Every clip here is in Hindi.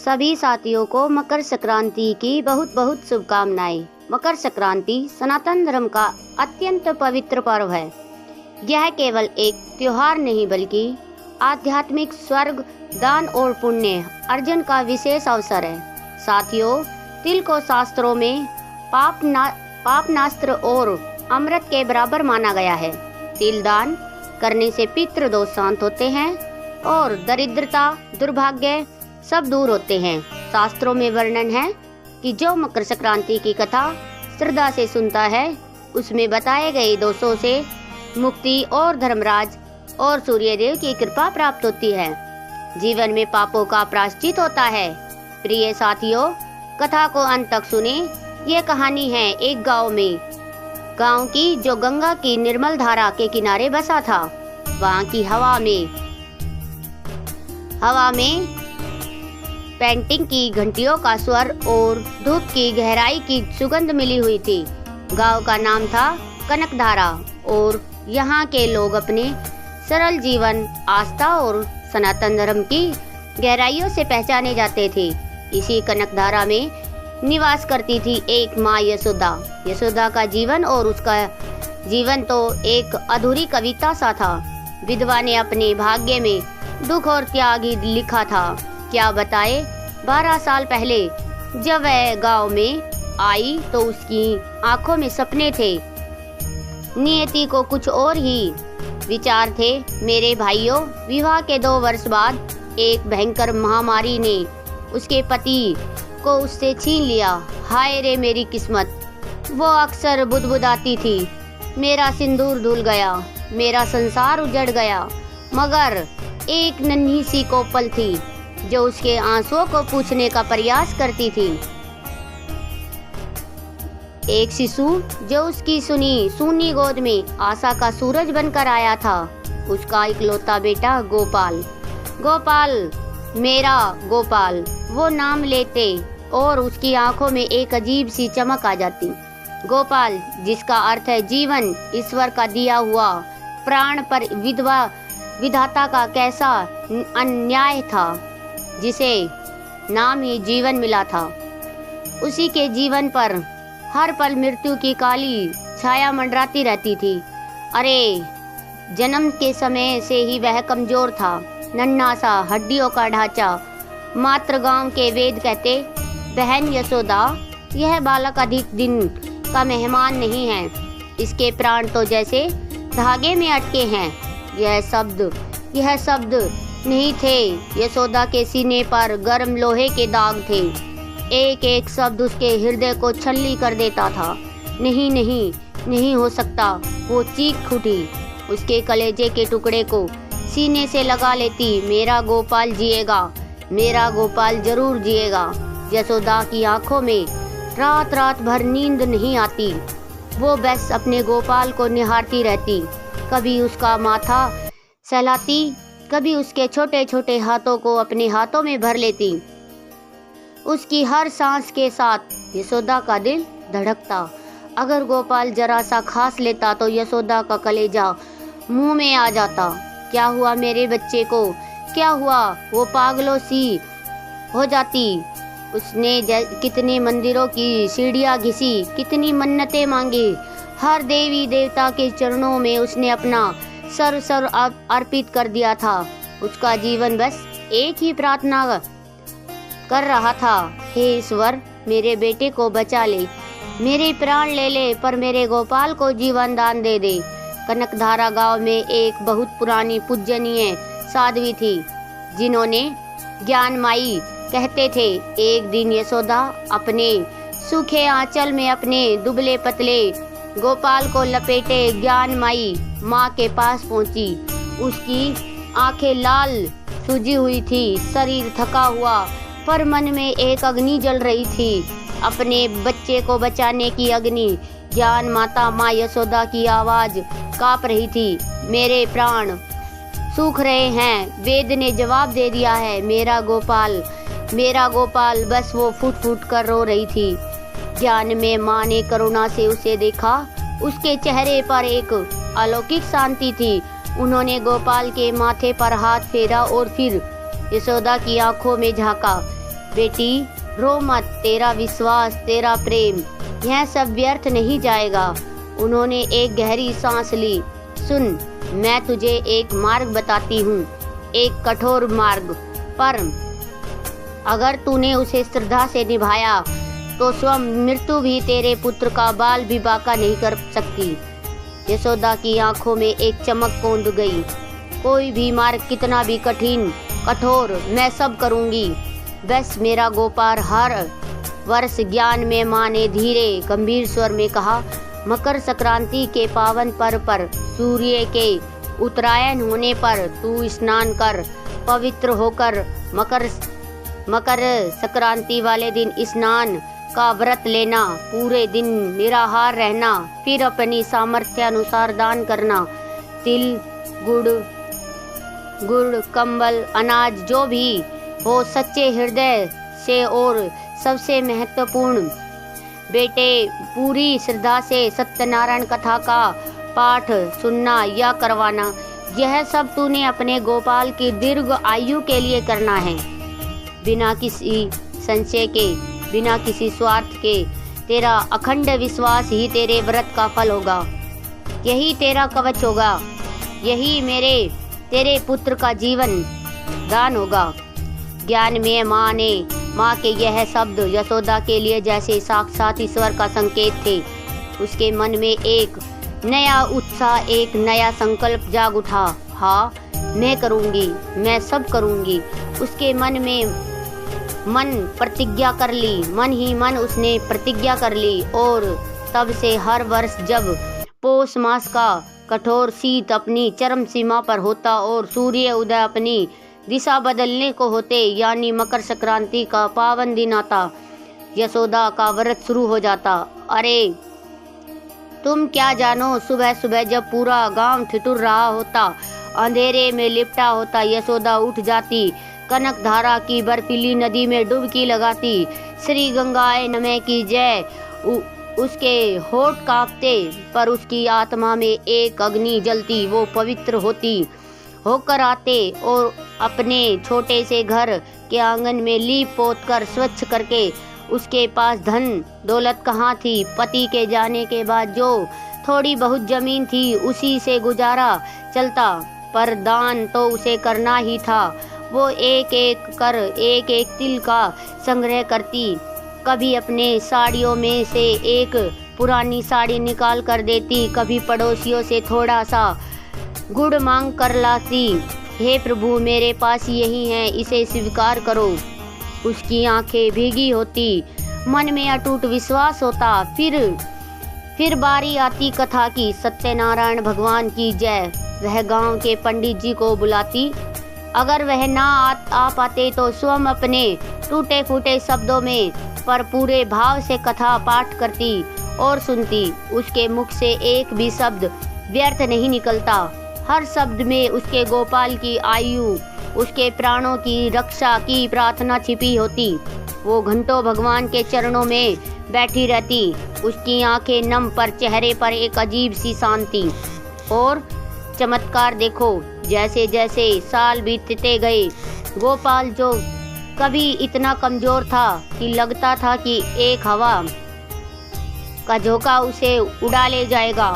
सभी साथियों को मकर संक्रांति की बहुत बहुत शुभकामनाएं। मकर संक्रांति सनातन धर्म का अत्यंत पवित्र पर्व है। यह केवल एक त्योहार नहीं बल्कि आध्यात्मिक स्वर्ग, दान और पुण्य अर्जन का विशेष अवसर है। साथियों, तिल को शास्त्रों में पापनास्त्र और अमृत के बराबर माना गया है। तिल दान करने से पितृ दोष शांत होते हैं और दरिद्रता, दुर्भाग्य सब दूर होते हैं। शास्त्रों में वर्णन है कि जो मकर संक्रांति की कथा श्रद्धा से सुनता है उसमें बताए गए दोषों से मुक्ति और धर्मराज और सूर्यदेव की कृपा प्राप्त होती है। जीवन में पापों का प्रायश्चित होता है। प्रिय साथियों, कथा को अंत तक सुने। ये कहानी है एक गांव की जो गंगा की निर्मल धारा के किनारे बसा था। वहाँ की हवा में पेंटिंग की घंटियों का स्वर और धूप की गहराई की सुगंध मिली हुई थी। गांव का नाम था कनकधारा और यहाँ के लोग अपने सरल जीवन, आस्था और सनातन धर्म की गहराइयों से पहचाने जाते थे। इसी कनकधारा में निवास करती थी एक माँ यशोदा। यशोदा का जीवन और उसका जीवन तो एक अधूरी कविता सा था। विधवा ने अपने भाग्य में दुख और त्याग ही लिखा था। क्या बताए, 12 साल पहले जब वह गांव में आई तो उसकी आंखों में सपने थे। नियति को कुछ और ही विचार थे। मेरे भाइयों, विवाह के 2 वर्ष बाद एक भयंकर महामारी ने उसके पति को उससे छीन लिया। हाय रे मेरी किस्मत, वो अक्सर बुदबुदाती थी। मेरा सिंदूर धुल गया, मेरा संसार उजड़ गया। मगर एक नन्ही सी कोपल थी जो उसके आंसुओं को पूछने का प्रयास करती थी। एक शिशु जो उसकी सूनी गोद में आशा का सूरज बनकर आया था। उसका इकलौता बेटा गोपाल, मेरा गोपाल, वो नाम लेते और उसकी आंखों में एक अजीब सी चमक आ जाती। गोपाल, जिसका अर्थ है जीवन, ईश्वर का दिया हुआ प्राण पर विधाता का कैसा अन्याय था जिसे नाम ही जीवन मिला था। उसी के जीवन पर हर पल मृत्यु की काली छाया मंडराती रहती थी। अरे, जन्म के समय से ही वह कमजोर था, नन्हा सा, हड्डियों का ढांचा। मात्र गांव के वेद कहते, बहन यशोदा, यह बालक अधिक दिन का मेहमान नहीं है। इसके प्राण तो जैसे धागे में अटके हैं। यह शब्द नहीं थे। यशोदा के सीने पर गर्म लोहे के दाग थे। एक एक शब्द उसके हृदय को छल्ली कर देता था। नहीं हो सकता। वो चीख उठी, उसके कलेजे के टुकड़े को सीने से लगा लेती। मेरा गोपाल जिएगा, मेरा गोपाल जरूर जिएगा। यशोदा की आंखों में रात भर नींद नहीं आती। वो बस अपने गोपाल को निहारती रहती। कभी उसका माथा सहलाती, कभी उसके छोटे छोटे हाथों को अपने हाथों में भर लेती। उसकी हर सांस के साथ यशोदा का दिल धड़कता। अगर गोपाल जरा सा खांस लेता तो यशोदा का कलेजा मुंह में आ जाता। क्या हुआ मेरे बच्चे को, क्या हुआ? वो पागलों सी हो जाती। उसने कितने मंदिरों की सीढ़ियां घिसी, कितनी मन्नतें मांगी। हर देवी देवता के चरणों में उसने अपना सर अर्पित कर दिया था। उसका जीवन बस एक ही प्रार्थना कर रहा था, हे ईश्वर, मेरे बेटे को बचा ले, मेरे प्राण ले ले, पर मेरे गोपाल को जीवन दान दे दे। कनकधारा गांव में एक बहुत पुरानी पूजनीय साध्वी थी जिन्होंने ज्ञानमाई कहते थे। एक दिन यशोदा अपने सूखे आंचल में अपने दुबले पतले गोपाल को लपेटे ज्ञानमाई माँ के पास पहुंची। उसकी आंखें लाल सूजी हुई थी, शरीर थका हुआ, पर मन में एक अग्नि जल रही थी, अपने बच्चे को बचाने की अग्नि। ज्ञान माता माँ यशोदा की आवाज कांप रही थी, मेरे प्राण सूख रहे हैं। वेद ने जवाब दे दिया है, मेरा गोपाल। बस वो फूट फूट कर रो रही थी। ज्ञान में माँ ने करुणा से उसे देखा। उसके चेहरे पर एक अलौकिक शांति थी। उन्होंने गोपाल के माथे पर हाथ फेरा और फिर यशोदा की आंखों में झांका। बेटी रो मत, तेरा विश्वास, तेरा प्रेम, यह सब व्यर्थ नहीं जाएगा। उन्होंने एक गहरी सांस ली। सुन, मैं तुझे एक मार्ग बताती हूँ, एक कठोर मार्ग, पर अगर तूने उसे श्रद्धा से निभाया तो स्वयं मृत्यु भी तेरे पुत्र का बाल भी बांका नहीं कर सकती। यशोदा की आंखों में एक चमक कौंध गई। कोई भी मार्ग कितना भी कठिन कठोर, मैं सब करूँगी, बस मेरा गोपाल। हर वर्ष ज्ञान में माँ ने धीरे गंभीर स्वर में कहा, मकर संक्रांति के पावन पर्व पर सूर्य के उत्तरायण होने पर तू स्नान कर पवित्र होकर मकर संक्रांति वाले दिन स्नान का व्रत लेना, पूरे दिन निराहार रहना, फिर अपनी सामर्थ्य अनुसार दान करना। तिल, गुड़, कंबल, अनाज जो भी हो सच्चे हृदय से, और सबसे महत्वपूर्ण बेटे पूरी श्रद्धा से सत्यनारायण कथा का पाठ सुनना या करवाना। यह सब तूने अपने गोपाल की दीर्घ आयु के लिए करना है, बिना किसी संशय के, बिना किसी स्वार्थ के। तेरा अखंड विश्वास ही तेरे व्रत का फल होगा, यही तेरा कवच होगा, यही तेरे पुत्र का जीवन दान होगा। ज्ञान में माँ के यह शब्द यशोदा के लिए जैसे साक्षात ईश्वर का संकेत थे। उसके मन में एक नया उत्साह, एक नया संकल्प जाग उठा। हाँ, मैं करूँगी, मैं सब करूँगी। उसके मन प्रतिज्ञा कर ली, मन ही मन उसने प्रतिज्ञा कर ली। और तब से हर वर्ष जब पौष मास का कठोर शीत अपनी चरम सीमा पर होता और सूर्य उदय अपनी दिशा बदलने को होते, यानी मकर संक्रांति का पावन दिन आता, यशोदा का व्रत शुरू हो जाता। अरे तुम क्या जानो, सुबह सुबह जब पूरा गांव ठिठुर रहा होता, अंधेरे में लिपटा होता, यशोदा उठ जाती, कनक धारा की बर्फीली नदी में डुबकी लगाती, श्री गंगाए नमः की जय। उसके होठ कांपते, पर उसकी आत्मा में एक अग्नि जलती। वो पवित्र होकर आते और अपने छोटे से घर के आंगन में लीप पोत कर स्वच्छ करके। उसके पास धन दौलत कहाँ थी, पति के जाने के बाद जो थोड़ी बहुत जमीन थी उसी से गुजारा चलता, पर दान तो उसे करना ही था। वो एक एक तिल का संग्रह करती, कभी अपने साड़ियों में से एक पुरानी साड़ी निकाल कर देती, कभी पड़ोसियों से थोड़ा सा गुड़ मांग कर लाती। हे प्रभु, मेरे पास यही है, इसे स्वीकार करो। उसकी आंखें भीगी होती, मन में अटूट विश्वास होता। फिर बारी आती कथा की। सत्यनारायण भगवान की जय। वह गांव के पंडित जी को बुलाती। अगर वह ना आ पाते तो स्वयं अपने टूटे फूटे शब्दों में पर पूरे भाव से कथा पाठ करती और सुनती। उसके मुख से एक भी शब्द व्यर्थ नहीं निकलता। हर शब्द में उसके गोपाल की आयु, उसके प्राणों की रक्षा की प्रार्थना छिपी होती। वो घंटों भगवान के चरणों में बैठी रहती। उसकी आंखें नम, पर चेहरे पर एक अजीब सी शांति। और चमत्कार देखो, जैसे जैसे साल बीतते गए, गोपाल जो कभी इतना कमजोर था कि लगता था कि एक हवा का झोंका उसे उड़ा ले जाएगा,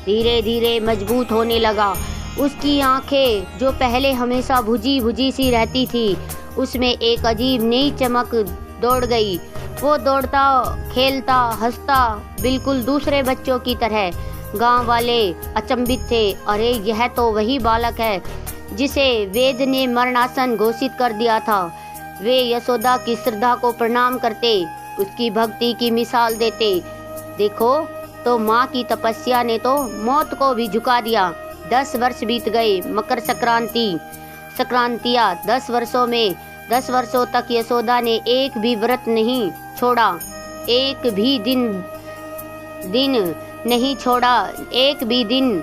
धीरे धीरे मजबूत होने लगा। उसकी आंखें जो पहले हमेशा बुझी बुझी सी रहती थी, उसमें एक अजीब नई चमक दौड़ गई। वो दौड़ता, खेलता, हंसता, बिल्कुल दूसरे बच्चों की तरह। गांव वाले अचंभित थे। अरे, यह तो वही बालक है जिसे वेद ने मरणासन घोषित कर दिया था। वे यशोदा की श्रद्धा को प्रणाम करते, उसकी भक्ति की मिसाल देते। देखो तो माँ की तपस्या ने तो मौत को भी झुका दिया। 10 वर्ष बीत गए। मकर संक्रांतियाँ 10 वर्षों में 10 वर्षों तक यशोदा ने एक भी व्रत नहीं छोड़ा, एक भी दिन नहीं छोड़ा, एक भी दिन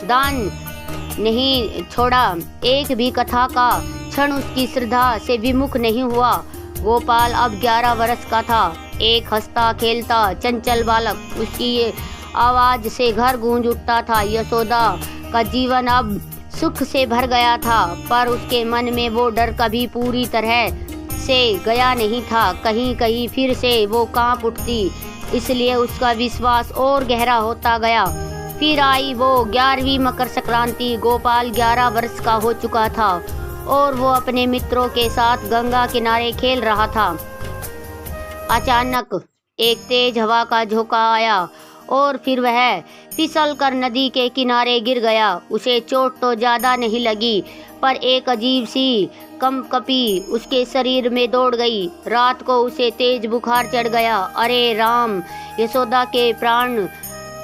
दान नहीं छोड़ा, एक भी कथा का क्षण उसकी श्रद्धा से विमुख नहीं हुआ। गोपाल अब 11 वर्ष का था, एक हंसता खेलता चंचल बालक। उसकी ये आवाज से घर गूंज उठता था। यशोदा का जीवन अब सुख से भर गया था, पर उसके मन में वो डर कभी पूरी तरह से गया नहीं था। कहीं कहीं फिर से वो कांप उठती, इसलिए उसका विश्वास और गहरा होता गया। फिर आई वो 11वीं मकर संक्रांति। गोपाल 11 वर्ष का हो चुका था और वो अपने मित्रों के साथ गंगा किनारे खेल रहा था। अचानक एक तेज हवा का झोंका आया और फिर वह फिसल कर नदी के किनारे गिर गया। उसे चोट तो ज़्यादा नहीं लगी, पर एक अजीब सी कंपकपी उसके शरीर में दौड़ गई। रात को उसे तेज बुखार चढ़ गया। अरे राम, यशोदा के प्राण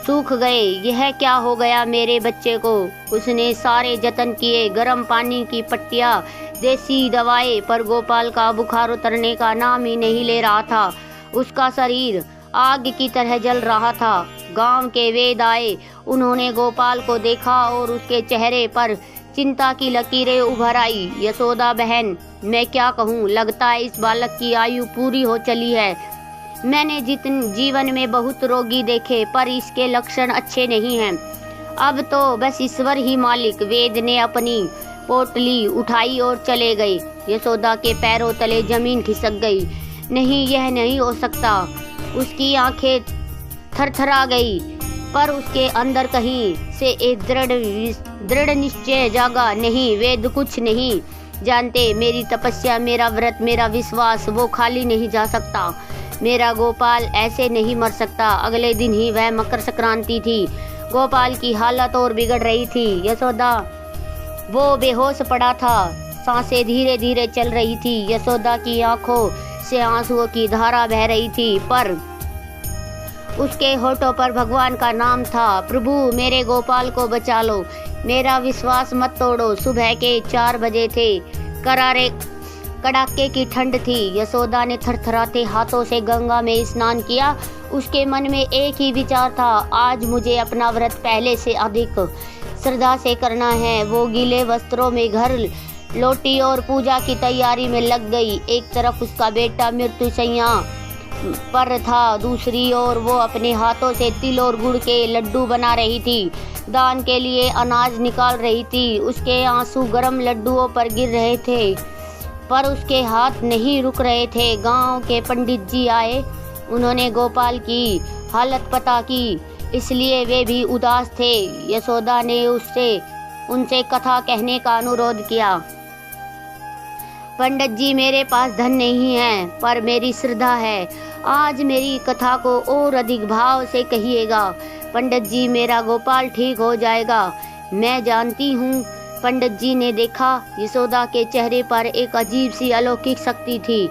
सूख गए। यह क्या हो गया मेरे बच्चे को? उसने सारे जतन किए, गर्म पानी की पट्टियाँ, देसी दवाएं, पर गोपाल का बुखार उतरने का नाम ही नहीं ले रहा था। उसका शरीर आग की तरह जल रहा था। गांव के वैद्य आए, उन्होंने गोपाल को देखा और उसके चेहरे पर चिंता की लकीरें उभर आई। यशोदा बहन, मैं क्या कहूँ, लगता है इस बालक की आयु पूरी हो चली है। मैंने जीवन में बहुत रोगी देखे, पर इसके लक्षण अच्छे नहीं हैं। अब तो बस ईश्वर ही मालिक। वेद ने अपनी पोटली उठाई और चले गए। यशोदा के पैरों तले जमीन खिसक गई। नहीं, यह नहीं हो सकता। उसकी आंखें थरथरा गई, पर उसके अंदर कहीं से एक दृढ़ निश्चय जागा। नहीं, वेद कुछ नहीं जानते। मेरी तपस्या, मेरा व्रत, मेरा विश्वास, वो खाली नहीं जा सकता। मेरा गोपाल ऐसे नहीं मर सकता। अगले दिन ही वह मकर संक्रांति थी। गोपाल की हालत और बिगड़ रही थी। यशोदा, वो बेहोश पड़ा था, सांसें धीरे धीरे चल रही थी। यशोदा की आंखों से आंसुओं की धारा बह रही थी, पर उसके होठों पर भगवान का नाम था। प्रभु, मेरे गोपाल को बचा लो, मेरा विश्वास मत तोड़ो। सुबह के 4 बजे थे। करारे कड़ाके की ठंड थी। यशोदा ने थरथराते हाथों से गंगा में स्नान किया। उसके मन में एक ही विचार था, आज मुझे अपना व्रत पहले से अधिक श्रद्धा से करना है। वो गीले वस्त्रों में घर लौटी और पूजा की तैयारी में लग गई। एक तरफ उसका बेटा मृत्युशैया पर था, दूसरी ओर वो अपने हाथों से तिल और गुड़ के लड्डू बना रही थी, दान के लिए अनाज निकाल रही थी। उसके आंसू गर्म लड्डुओं पर गिर रहे थे, पर उसके हाथ नहीं रुक रहे थे। गांव के पंडित जी आए। उन्होंने गोपाल की हालत पता की, इसलिए वे भी उदास थे। यशोदा ने उनसे कथा कहने का अनुरोध किया। पंडित जी, मेरे पास धन नहीं है, पर मेरी श्रद्धा है। आज मेरी कथा को और अधिक भाव से कहिएगा। पंडित जी, मेरा गोपाल ठीक हो जाएगा, मैं जानती हूँ। पंडित जी ने देखा, यशोदा के चेहरे पर एक अजीब सी अलौकिक शक्ति थी।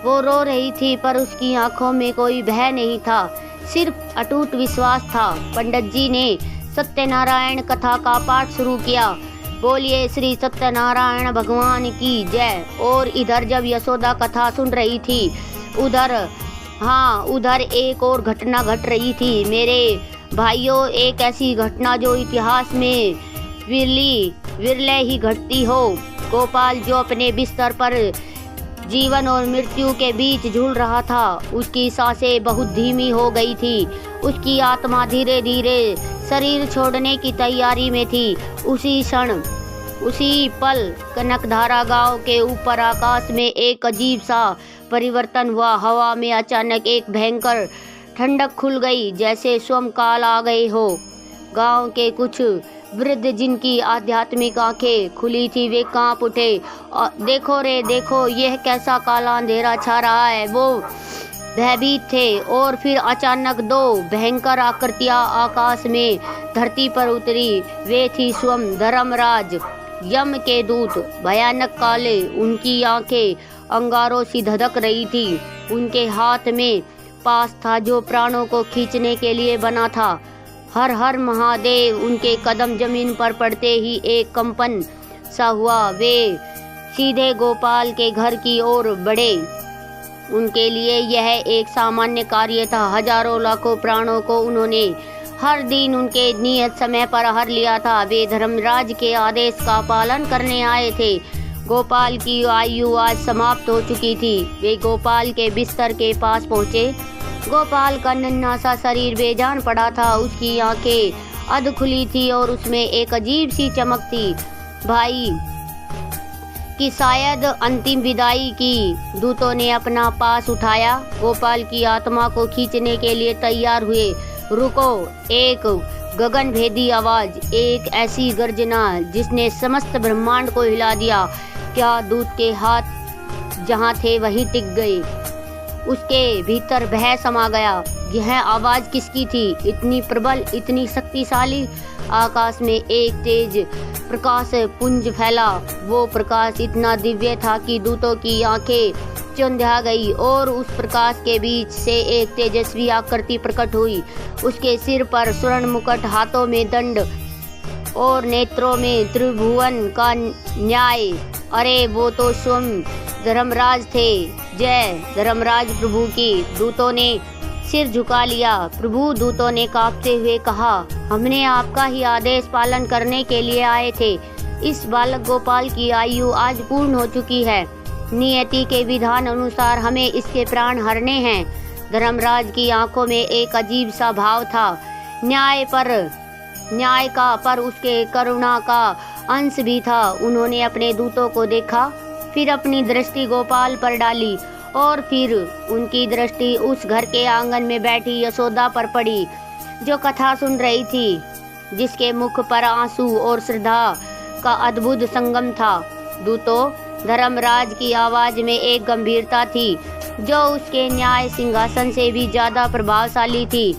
वो रो रही थी, पर उसकी आंखों में कोई भय नहीं था, सिर्फ अटूट विश्वास था। पंडित जी ने सत्यनारायण कथा का पाठ शुरू किया। बोलिए श्री सत्यनारायण भगवान की जय। और इधर जब यशोदा कथा सुन रही थी, उधर एक और घटना घट रही थी। मेरे भाइयों, एक ऐसी घटना जो इतिहास में विरले ही घटती हो। गोपाल, जो अपने बिस्तर पर जीवन और मृत्यु के बीच झूल रहा था, उसकी सांसें बहुत धीमी हो गई थी। उसकी आत्मा धीरे धीरे शरीर छोड़ने की तैयारी में थी। उसी पल कनकधारा गांव के ऊपर आकाश में एक अजीब सा परिवर्तन हुआ। हवा में अचानक एक भयंकर ठंडक खुल गई, जैसे स्वयं काल आ गए हो। गांव के कुछ वृद्ध, जिनकी आध्यात्मिक आंखें खुली थी, वे कांप उठे। देखो रे देखो, यह कैसा काला अंधेरा छा रहा है। वो भयभीत थे। और फिर अचानक 2 भयंकर आकृतियां आकाश में धरती पर उतरी। वे थी स्वयं धर्मराज, यम के दूत, भयानक काले। उनकी आंखें अंगारों सी धधक रही थी। उनके हाथ में पास था जो प्राणों को खींचने के लिए बना था। हर हर महादेव। उनके कदम जमीन पर पड़ते ही एक कंपन सा हुआ। वे सीधे गोपाल के घर की ओर बढ़े। उनके लिए यह एक सामान्य कार्य था। हजारों लाखों प्राणों को उन्होंने हर दिन उनके नियत समय पर हर लिया था। वे धर्मराज के आदेश का पालन करने आए थे। गोपाल की आयु आज समाप्त हो चुकी थी। वे गोपाल के बिस्तर के पास पहुँचे। गोपाल का नन्हा सा शरीर बेजान पड़ा था। उसकी आंखें अध खुली थी और उसमें एक अजीब सी चमक थी। भाई, कि शायद अंतिम विदाई की। दूतों ने अपना पास उठाया, गोपाल की आत्मा को खींचने के लिए तैयार हुए। रुको! एक गगनभेदी आवाज, एक ऐसी गर्जना जिसने समस्त ब्रह्मांड को हिला दिया। क्या दूत के हाथ जहाँ थे वहीं टिक गए। उसके भीतर भय समा गया। यह आवाज किसकी थी? इतनी प्रबल, इतनी शक्तिशाली। आकाश में एक तेज प्रकाश पुंज फैला। वो प्रकाश इतना दिव्य था कि दूतों की आंखें चौंधा गई और उस प्रकाश के बीच से एक तेजस्वी आकृति प्रकट हुई। उसके सिर पर स्वर्ण मुकुट, हाथों में दंड और नेत्रों में त्रिभुवन का न्याय। अरे वो तो स्वयं धर्मराज थे। जय धर्मराज प्रभु की। दूतों ने सिर झुका लिया। प्रभु, दूतों ने कांपते हुए कहा, हमने आपका ही आदेश पालन करने के लिए आए थे। इस बालक गोपाल की आयु आज पूर्ण हो चुकी है। नियति के विधान अनुसार हमें इसके प्राण हरने हैं। धर्मराज की आंखों में एक अजीब सा भाव था, न्याय का, पर उसके करुणा का अंश भी था। उन्होंने अपने दूतों को देखा, फिर अपनी दृष्टि गोपाल पर डाली और फिर उनकी दृष्टि उस घर के आंगन में बैठी यशोदा पर पड़ी, जो कथा सुन रही थी, जिसके मुख पर आंसू और श्रद्धा का अद्भुत संगम था। दूतों, धर्मराज की आवाज में एक गंभीरता थी जो उसके न्याय सिंहासन से भी ज्यादा प्रभावशाली थी।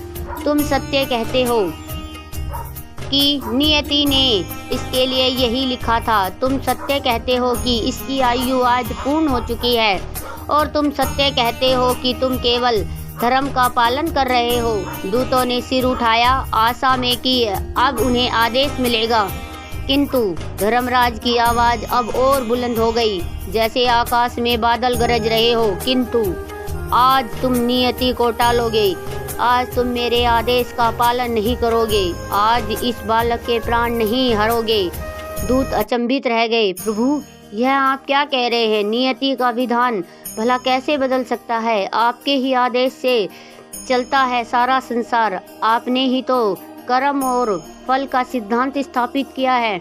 तुम सत्य कहते हो कि नियति ने इसके लिए यही लिखा था। तुम सत्य कहते हो कि इसकी आयु आज पूर्ण हो चुकी है और तुम सत्य कहते हो कि तुम केवल धर्म का पालन कर रहे हो। दूतों ने सिर उठाया, आशा में कि अब उन्हें आदेश मिलेगा, किंतु धर्मराज की आवाज अब और बुलंद हो गई, जैसे आकाश में बादल गरज रहे हो। किंतु आज तुम नियति को टालोगे, आज तुम मेरे आदेश का पालन नहीं करोगे, आज इस बालक के प्राण नहीं हरोगे। दूत अचंभित रह गए। प्रभु, यह आप क्या कह रहे हैं? नियति का विधान भला कैसे बदल सकता है? आपके ही आदेश से चलता है सारा संसार। आपने ही तो कर्म और फल का सिद्धांत स्थापित किया है।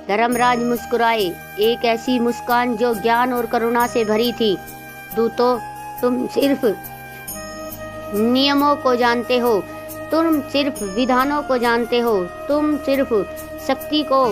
धर्मराज मुस्कुराए, एक ऐसी मुस्कान जो ज्ञान और करुणा से भरी थी। दूतों, तुम सिर्फ नियमों को जानते हो, तुम सिर्फ विधानों को जानते हो, तुम सिर्फ शक्ति को,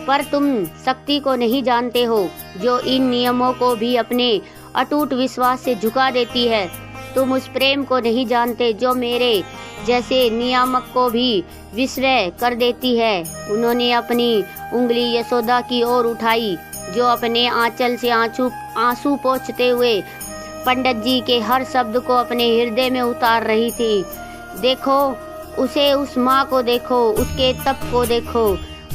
पर तुम शक्ति को नहीं जानते हो, जो इन नियमों को भी अपने अटूट विश्वास से झुका देती है। तुम उस प्रेम को नहीं जानते जो मेरे जैसे नियामक को भी विस्मय कर देती है। उन्होंने अपनी उंगली यशोदा की ओर उठाई, जो अपने आंचल से आंसू पोंछते हुए पंडित जी के हर शब्द को अपने हृदय में उतार रही थी। देखो उसे, उस माँ को देखो, उसके तप को देखो,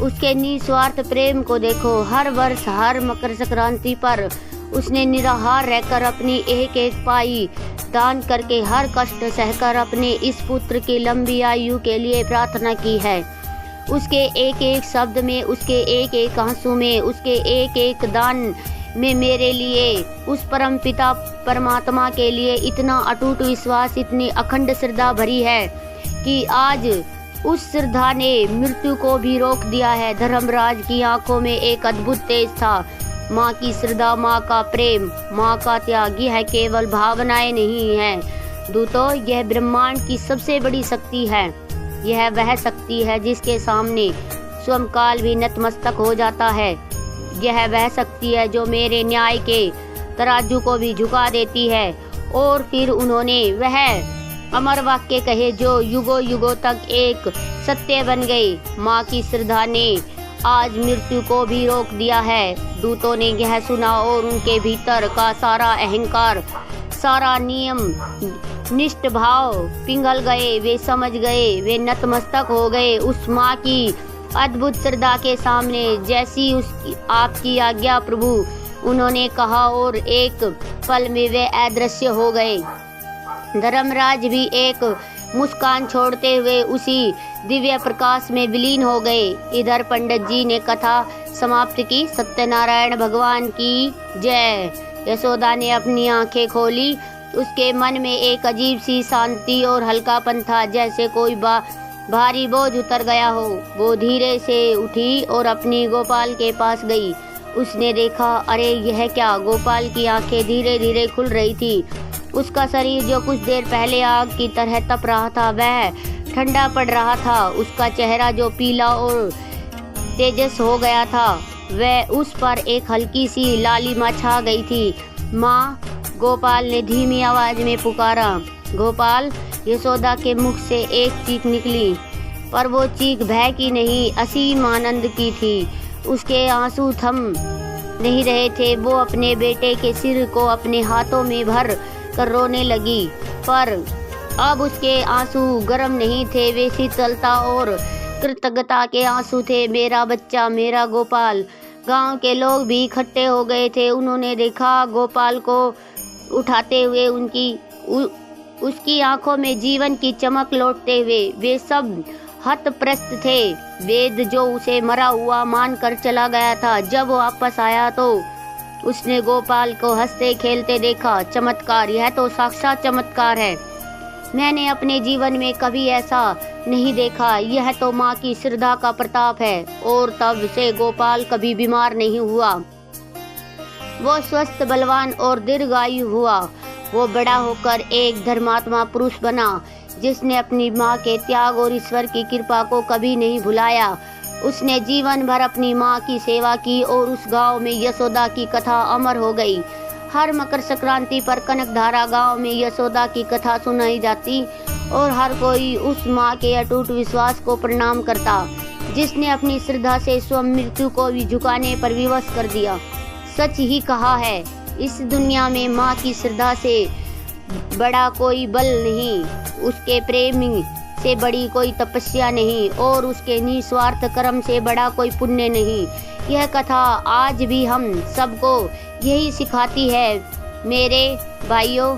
उसके निस्वार्थ प्रेम को देखो। हर वर्ष, हर मकर संक्रांति पर उसने निराहार रहकर अपनी एक एक पाई दान करके, हर कष्ट सहकर अपने इस पुत्र की लंबी आयु के लिए प्रार्थना की है। उसके एक एक शब्द में, उसके एक एक आंसू में, उसके एक एक दान में मेरे लिए, उस परम पिता परमात्मा के लिए इतना अटूट विश्वास, इतनी अखंड श्रद्धा भरी है कि आज उस श्रद्धा ने मृत्यु को भी रोक दिया है। धर्मराज की आंखों में एक अद्भुत तेज था। माँ की श्रद्धा, माँ का प्रेम, माँ का त्याग, यह केवल भावनाएं नहीं है दूतों, यह ब्रह्मांड की सबसे बड़ी शक्ति है। यह वह शक्ति है जिसके सामने स्वयं काल भी नतमस्तक हो जाता है। यह वह शक्ति है जो मेरे न्याय के तराजू को भी झुका देती है। और फिर उन्होंने वह अमर वाक्य कहे जो युगों युगों तक एक सत्य बन गए। माँ की श्रद्धा ने आज मृत्यु को भी रोक दिया है। दूतों ने यह सुना और उनके भीतर का सारा अहंकार, सारा नियम निष्ठ भाव पिघल गए। वे समझ गए, वे नतमस्तक हो गए उस माँ की अद्भुत श्रद्धा के सामने। जैसी उसकी आपकी आज्ञा प्रभु, उन्होंने कहा और एक पल में वे अदृश्य हो गए। धर्मराज भी एक मुस्कान छोड़ते हुए उसी दिव्य प्रकाश में विलीन हो गए। इधर पंडित जी ने कथा समाप्त की। सत्यनारायण भगवान की जय। यशोदा ने अपनी आंखें खोली। उसके मन में एक अजीब सी शांति और हल्कापन था, जैसे कोई भारी बोझ उतर गया हो। वो धीरे से उठी और अपनी गोपाल के पास गई उसने देखा, अरे यह क्या! गोपाल की आंखें धीरे धीरे खुल रही थी। उसका शरीर जो कुछ देर पहले आग की तरह तप रहा था वह ठंडा पड़ रहा था। उसका चेहरा जो पीला और तेजस हो गया था वह उस पर एक हल्की सी लालिमा छा गई थी। माँ, गोपाल ने धीमी आवाज में पुकारा। गोपाल! यशोदा के मुख से एक चीख निकली, पर वो चीख भय की नहीं, असीम आनंद की थी। उसके आंसू थम नहीं रहे थे। वो अपने बेटे के सिर को अपने हाथों में भर कर रोने लगी, पर अब उसके आंसू गर्म नहीं थे, वे शीतलता और कृतज्ञता के आंसू थे। मेरा बच्चा, मेरा गोपाल! गांव के लोग भी इकट्ठे हो गए थे। उन्होंने देखा गोपाल को उठाते हुए, उसकी आंखों में जीवन की चमक लौटते हुए। वे सब हतप्रस्त थे। वेद जो उसे मरा हुआ मानकर चला गया था, जब वो वापस आया तो उसने गोपाल को हंसते खेलते देखा। चमत्कार! यह तो साक्षात चमत्कार है। मैंने अपने जीवन में कभी ऐसा नहीं देखा। यह तो माँ की श्रद्धा का प्रताप है। और तब से गोपाल कभी बीमार नहीं हुआ। वो स्वस्थ, बलवान और दीर्घायु हुआ। वो बड़ा होकर एक धर्मात्मा पुरुष बना, जिसने अपनी माँ के त्याग और ईश्वर की कृपा को कभी नहीं भुलाया। उसने जीवन भर अपनी माँ की सेवा की और उस गांव में यशोदा की कथा अमर हो गई। हर मकर संक्रांति पर कनकधारा गांव में यशोदा की कथा सुनाई जाती और हर कोई उस माँ के अटूट विश्वास को प्रणाम करता, जिसने अपनी श्रद्धा से स्वयं मृत्यु को भी झुकाने पर विवश कर दिया। सच ही कहा है, इस दुनिया में माँ की श्रद्धा से बड़ा कोई बल नहीं, उसके प्रेम से बड़ी कोई तपस्या नहीं और उसके निस्वार्थ कर्म से बड़ा कोई पुण्य नहीं। यह कथा आज भी हम सबको यही सिखाती है। मेरे भाइयों,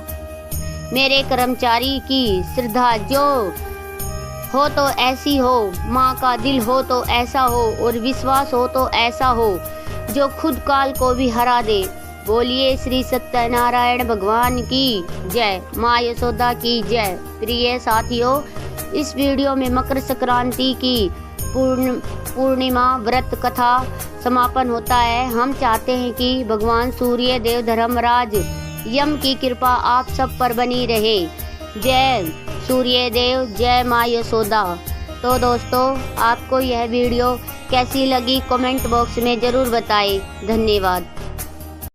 मेरे कर्मचारी की श्रद्धा जो हो तो ऐसी हो, माँ का दिल हो तो ऐसा हो और विश्वास हो तो ऐसा हो जो खुद काल को भी हरा दे। बोलिए श्री सत्यनारायण भगवान की जय, माँ यशोदा की जय। प्रिय साथियों, इस वीडियो में मकर संक्रांति की पूर्णिमा व्रत कथा समापन होता है। हम चाहते हैं कि भगवान सूर्य देव धर्मराज यम की कृपा आप सब पर बनी रहे। जय सूर्य देव, जय माँ यशोदा। तो दोस्तों, आपको यह वीडियो कैसी लगी कमेंट बॉक्स में ज़रूर बताएं। धन्यवाद।